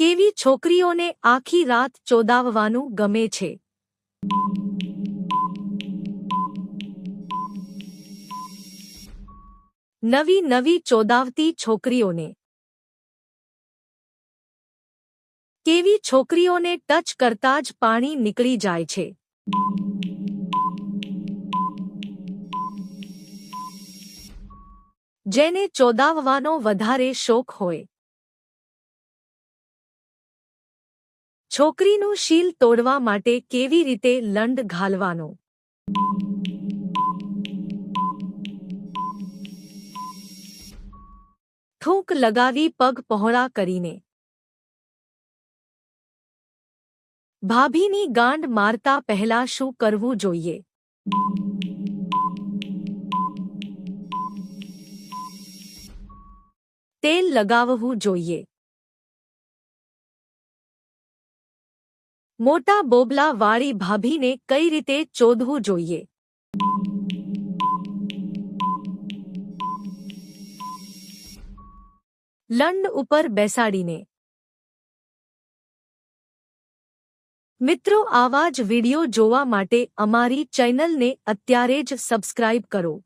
કેવી છોકરીઓને આખી રાત ચોદાવવાનું ગમે છે? નવી નવી ચોદાવતી છોકરીઓને. કેવી છોકરીઓને ટચ કરતા જ પાણી નીકળી જાય છે? જેને ચોદાવવાનો વધારે શોખ હોય. છોકરીનું શીલ તોડવા માટે કેવી રીતે લંડ ઘાલવાનો? થૂંક લગાવી પગ પહોળા કરીને. ભાભીની ગાંડ મારતા પહેલા શું કરવું જોઈએ? તેલ લગાવવું જોઈએ. મોટા બોબલા વાળી ભાભીને કઈ રીતે ચોદવું જોઈએ? લંડ ઉપર બેસાડીને. મિત્રો, આવા જ વિડિયો જોવા માટે અમારી ચેનલને અત્યારે જ સબસ્ક્રાઇબ કરો.